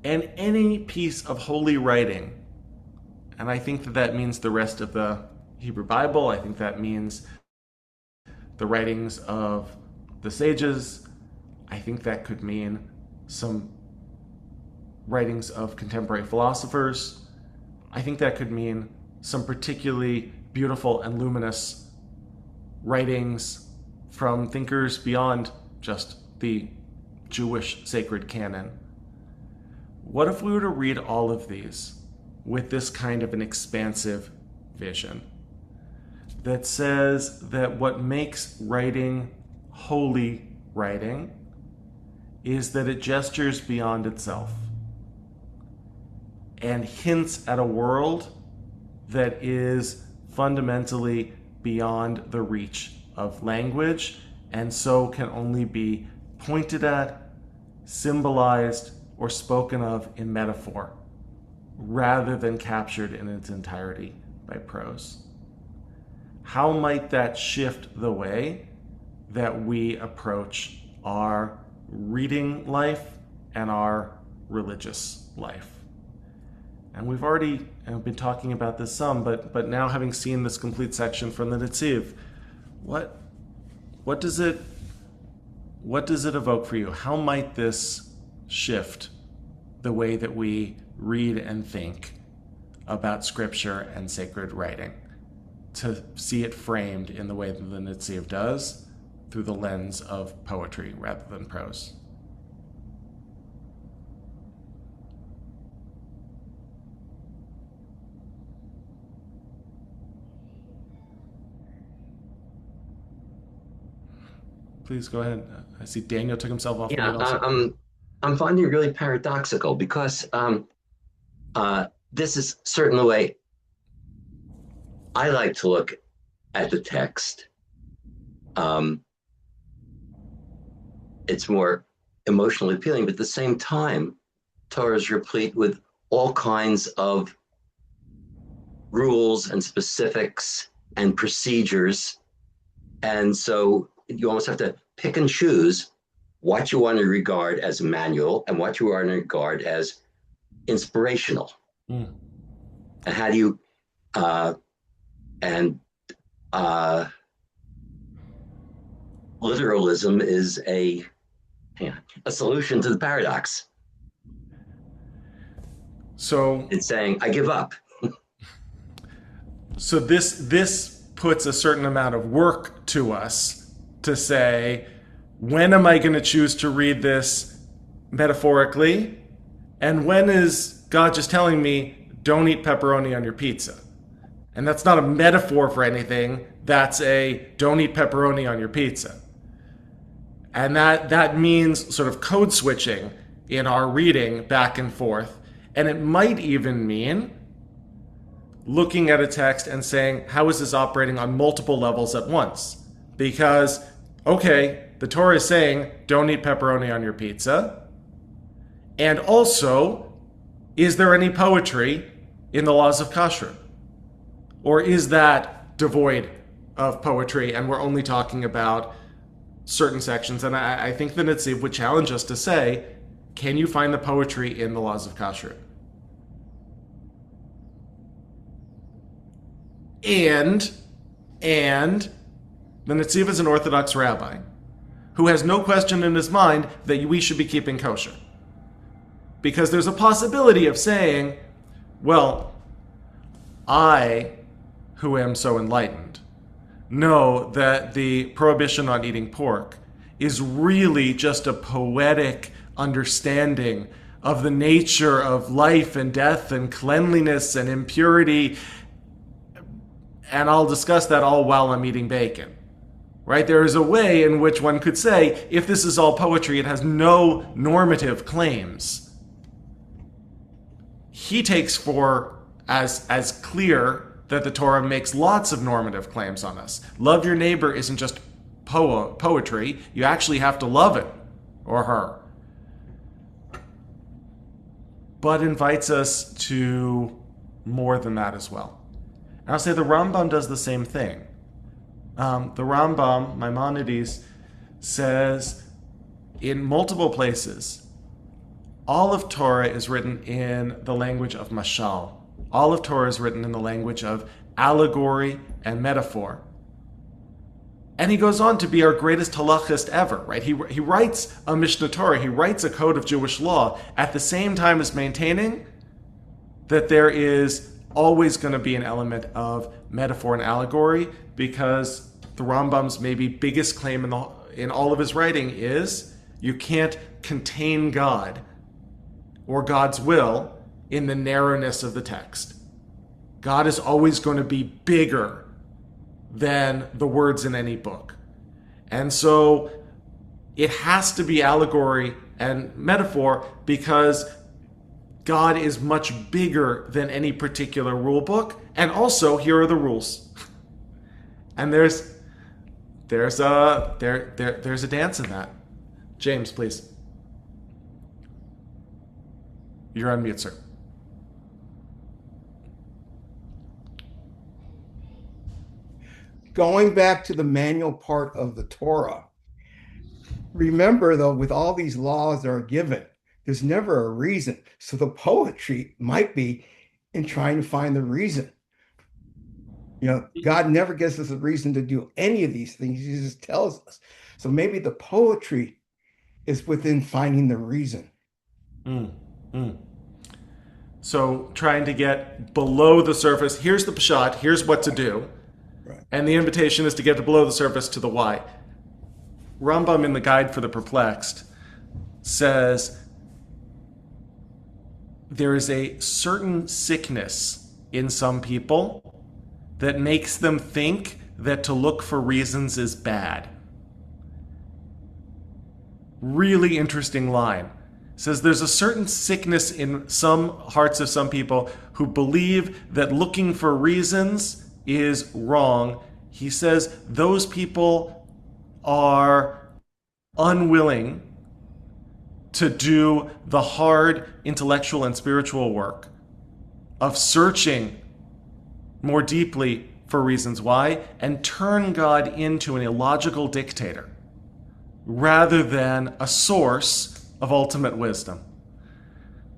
and any piece of holy writing? And I think that means the rest of the Hebrew Bible. I think that means the writings of the sages. I think that could mean some writings of contemporary philosophers. I think that could mean some particularly beautiful and luminous writings from thinkers beyond just the Jewish sacred canon. What if we were to read all of these with this kind of an expansive vision that says that what makes writing holy writing is that it gestures beyond itself and hints at a world that is fundamentally beyond the reach of language, and so can only be pointed at, symbolized, or spoken of in metaphor, rather than captured in its entirety by prose. How might that shift the way that we approach our reading life and our religious life? And we've already been talking about this some, but now having seen this complete section from the Netziv, what does it evoke for you? How might this shift the way that we read and think about scripture and sacred writing, to see it framed in the way that the Netziv does, through the lens of poetry rather than prose? Please go ahead. I see Daniel took himself off. Yeah, I'm finding it really paradoxical because this is certainly the way I like to look at the text. It's more emotionally appealing, but at the same time, Torah is replete with all kinds of rules and specifics and procedures. And so you almost have to pick and choose what you want to regard as a manual and what you want to regard as inspirational. And how do you, literalism is a solution to the paradox. So it's saying, I give up. So this puts a certain amount of work to us to say, when am I going to choose to read this metaphorically? And when is God just telling me, don't eat pepperoni on your pizza? And that's not a metaphor for anything. That's a don't eat pepperoni on your pizza. And that means sort of code switching in our reading back and forth. And it might even mean looking at a text and saying, how is this operating on multiple levels at once? Because, okay, the Torah is saying, don't eat pepperoni on your pizza. And also, is there any poetry in the laws of kashrut? Or is that devoid of poetry and we're only talking about certain sections? And I think the Netziv would challenge us to say, can you find the poetry in the laws of kashrut? And the Netziv is an Orthodox rabbi who has no question in his mind that we should be keeping kosher. Because there's a possibility of saying, well, I, who am so enlightened, know that the prohibition on eating pork is really just a poetic understanding of the nature of life and death and cleanliness and impurity. And I'll discuss that all while I'm eating bacon. Right? There is a way in which one could say, if this is all poetry, it has no normative claims. He takes for as clear that the Torah makes lots of normative claims on us. Love your neighbor isn't just poetry. You actually have to love it or her. But invites us to more than that as well. And I'll say the Rambam does the same thing. The Rambam, Maimonides, says in multiple places, all of Torah is written in the language of mashal. All of Torah is written in the language of allegory and metaphor. And he goes on to be our greatest halachist ever, right? He writes a Mishnah Torah, he writes a code of Jewish law at the same time as maintaining that there is always going to be an element of metaphor and allegory, because the Rambam's maybe biggest claim in all of his writing is you can't contain God or God's will in the narrowness of the text. God is always going to be bigger than the words in any book. And so it has to be allegory and metaphor because God is much bigger than any particular rule book. And also, here are the rules. And there's a dance in that. James, please. You're on mute, sir. Going back to the manual part of the Torah, remember though, with all these laws that are given, there's never a reason. So the poetry might be in trying to find the reason. You know, God never gives us a reason to do any of these things. He just tells us. So maybe the poetry is within finding the reason. So trying to get below the surface, here's the pshat, here's what to do. Right. And the invitation is to get to below the surface to the why. Rambam in the Guide for the Perplexed says there is a certain sickness in some people that makes them think that to look for reasons is bad. Really interesting line. Says there's a certain sickness in some hearts of some people who believe that looking for reasons is wrong. He says those people are unwilling to do the hard intellectual and spiritual work of searching more deeply for reasons why and turn God into an illogical dictator rather than a source of ultimate wisdom.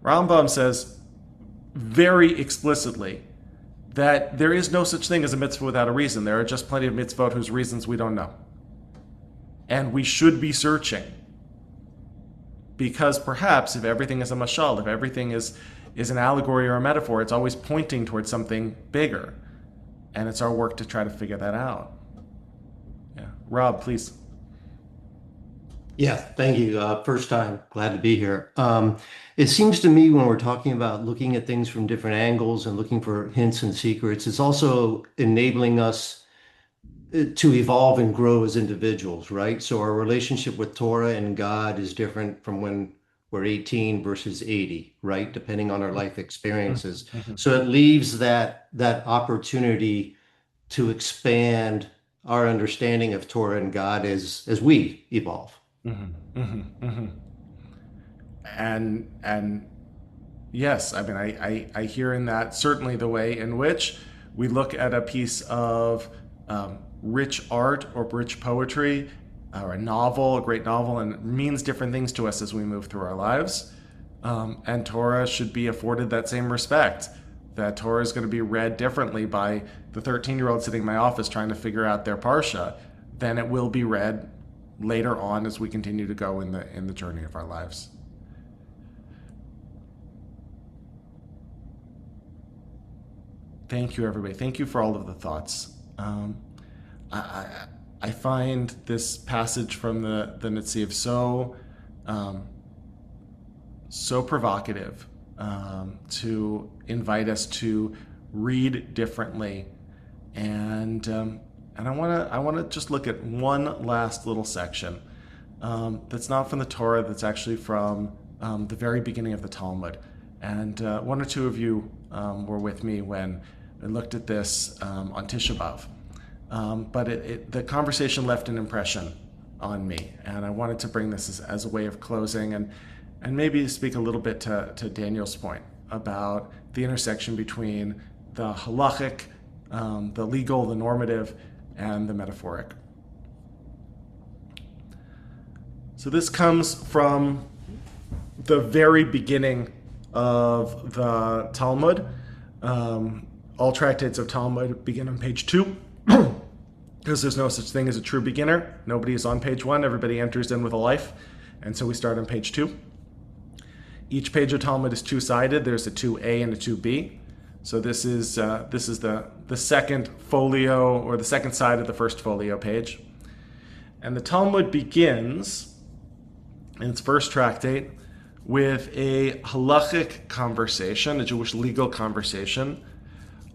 Rambam says very explicitly that there is no such thing as a mitzvah without a reason. There are just plenty of mitzvot whose reasons we don't know. And we should be searching. Because perhaps if everything is a mashal, if everything is an allegory or a metaphor, it's always pointing towards something bigger. And it's our work to try to figure that out. Yeah. Rob, please. Yeah, thank you. First time, glad to be here. It seems to me when we're talking about looking at things from different angles and looking for hints and secrets, it's also enabling us to evolve and grow as individuals, right? So our relationship with Torah and God is different from when we're 18 versus 80, right? Depending on our life experiences. So it leaves that opportunity to expand our understanding of Torah and God as we evolve. Mm-hmm, mm-hmm, mm-hmm. And yes, I mean, I hear in that certainly the way in which we look at a piece of rich art or rich poetry or a novel, a great novel, and it means different things to us as we move through our lives. And Torah should be afforded that same respect. That Torah is going to be read differently by the 13-year-old sitting in my office trying to figure out their parsha than it will be read later on as we continue to go in the journey of our lives. Thank you, everybody. Thank you for all of the thoughts. I find this passage from the Netziv so provocative to invite us to read differently, and I want to just look at one last little section that's not from the Torah, that's actually from the very beginning of the Talmud, and one or two of you were with me when I looked at this on Tisha B'Av, but the conversation left an impression on me, and I wanted to bring this as a way of closing and maybe speak a little bit to Daniel's point about the intersection between the halachic, the legal, the normative, and the metaphoric. So this comes from the very beginning of the Talmud. All tractates of Talmud begin on page 2, because there's no such thing as a true beginner. Nobody is on page 1. Everybody enters in with a life, and so we start on page 2. Each page of Talmud is two-sided. There's a 2a and a 2b. So this is the second folio, or the second side of the first folio page. And the Talmud begins in its first tractate with a halachic conversation, a Jewish legal conversation,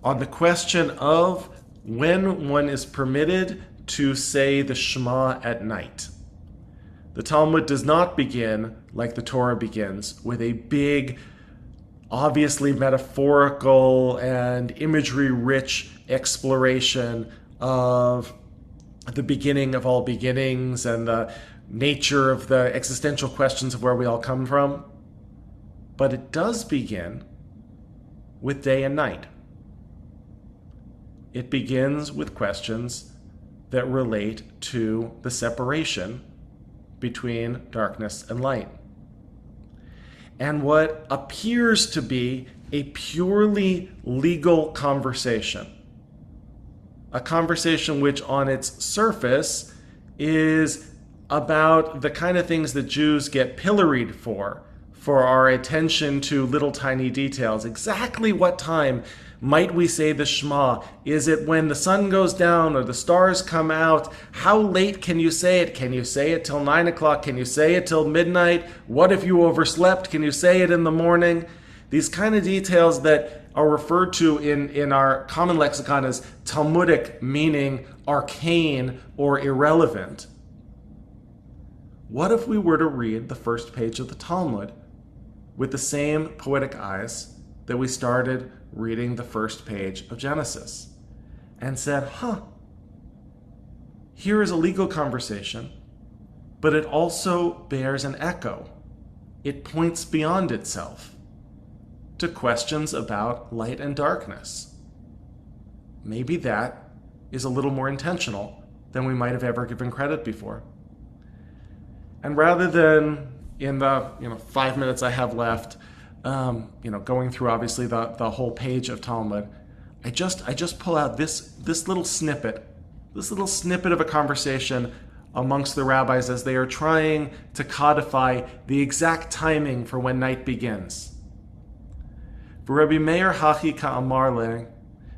on the question of when one is permitted to say the Shema at night. The Talmud does not begin, like the Torah begins, with a big, obviously metaphorical and imagery-rich exploration of the beginning of all beginnings and the nature of the existential questions of where we all come from. But it does begin with day and night. It begins with questions that relate to the separation between darkness and light. And what appears to be a purely legal conversation, a conversation which on its surface is about the kind of things that Jews get pilloried for our attention to little tiny details. Exactly what time might we say the Shema? Is it when the sun goes down or the stars come out? How late can you say it? Can you say it till 9 o'clock? Can you say it till midnight? What if you overslept? Can you say it in the morning? These kind of details that are referred to in our common lexicon as Talmudic, meaning arcane or irrelevant. What if we were to read the first page of the Talmud with the same poetic eyes that we started reading the first page of Genesis and said, here is a legal conversation, but it also bears an echo. It points beyond itself to questions about light and darkness. Maybe that is a little more intentional than we might have ever given credit before. And rather than in the 5 minutes I have left, going through obviously the whole page of Talmud, I just pull out this little snippet of a conversation amongst the rabbis as they are trying to codify the exact timing for when night begins. For Rabbi Meir hachi ka'amar le,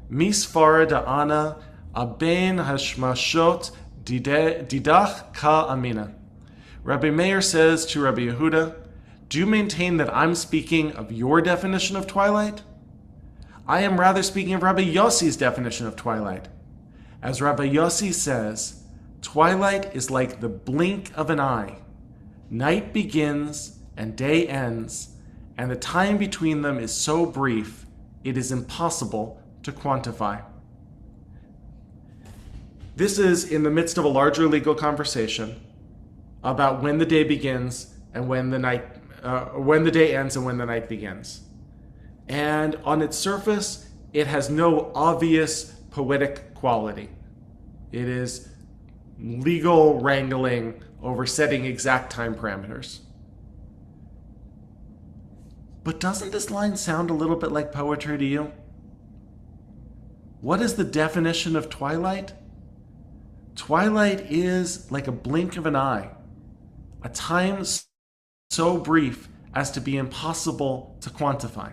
misfara da'ana aben hashmashot didach ka'amina. Rabbi Meir says to Rabbi Yehuda, do you maintain that I'm speaking of your definition of twilight? I am rather speaking of Rabbi Yossi's definition of twilight. As Rabbi Yossi says, twilight is like the blink of an eye. Night begins and day ends, and the time between them is so brief, it is impossible to quantify. This is in the midst of a larger legal conversation about when the day begins and when the day ends and when the night begins. And on its surface, it has no obvious poetic quality. It is legal wrangling over setting exact time parameters. But doesn't this line sound a little bit like poetry to you? What is the definition of twilight? Twilight is like a blink of an eye, a time so brief as to be impossible to quantify.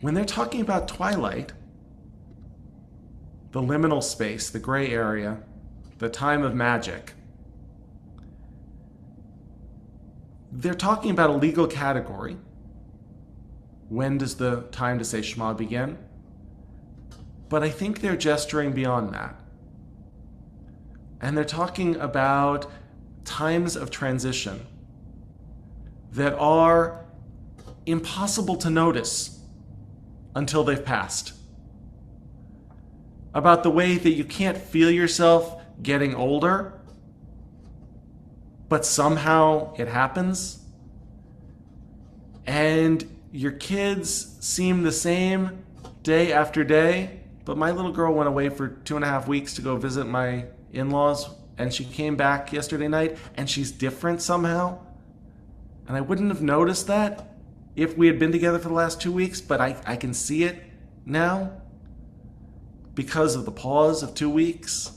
When they're talking about twilight, the liminal space, the gray area, the time of magic, they're talking about a legal category. When does the time to say Shema begin? But I think they're gesturing beyond that. And they're talking about times of transition that are impossible to notice until they've passed. About the way that you can't feel yourself getting older, but somehow it happens. And your kids seem the same day after day, but my little girl went away for 2.5 weeks to go visit my in-laws, and she came back yesterday night, and she's different somehow. And I wouldn't have noticed that if we had been together for the last 2 weeks, but I can see it now because of the pause of 2 weeks.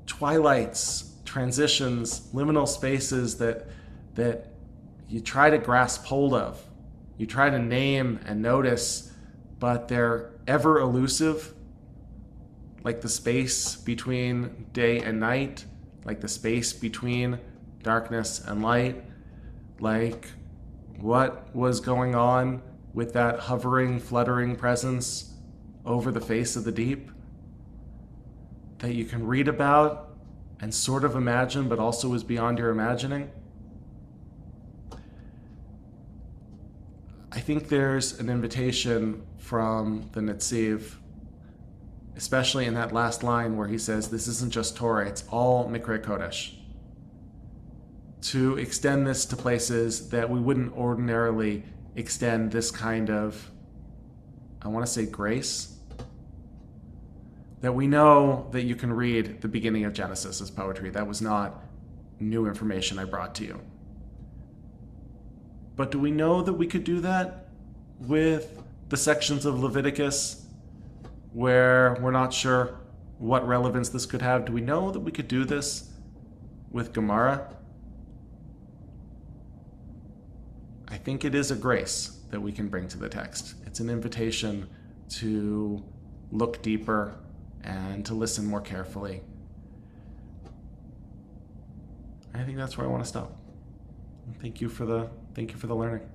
Twilights, transitions, liminal spaces that you try to grasp hold of, you try to name and notice, but they're ever elusive, like the space between day and night, like the space between darkness and light, like what was going on with that hovering, fluttering presence over the face of the deep that you can read about and sort of imagine, but also is beyond your imagining. I think there's an invitation from the Netziv, especially in that last line where he says, this isn't just Torah, it's all Mikra Kodesh. To extend this to places that we wouldn't ordinarily extend this kind of, I want to say, grace. That we know that you can read the beginning of Genesis as poetry. That was not new information I brought to you. But do we know that we could do that with the sections of Leviticus where we're not sure what relevance this could have? Do we know that we could do this with Gemara? I think it is a grace that we can bring to the text. It's an invitation to look deeper and to listen more carefully. I think that's where I want to stop. Thank you for the learning.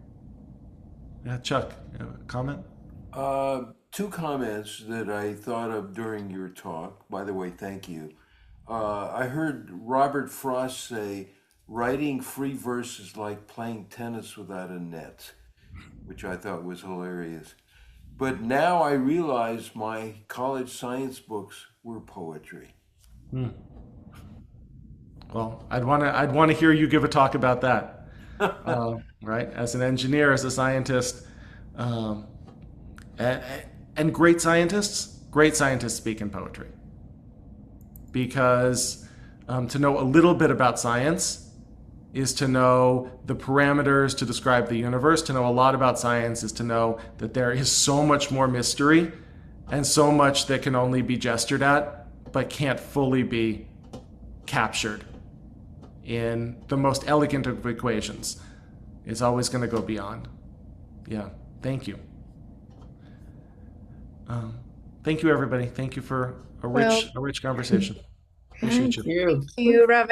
Yeah, Chuck, you have a comment? Two comments that I thought of during your talk. By the way, thank you. I heard Robert Frost say, writing free verse is like playing tennis without a net, which I thought was hilarious. But now I realize my college science books were poetry. Well, I'd want to hear you give a talk about that. Right? As an engineer, as a scientist, and great scientists speak in poetry. Because to know a little bit about science is to know the parameters to describe the universe. To know a lot about science is to know that there is so much more mystery and so much that can only be gestured at, but can't fully be captured in the most elegant of equations. It's always going to go beyond. Yeah, thank you. Thank you, everybody. Thank you for a rich conversation. Appreciate you. Thank you. Thank you, Rabbi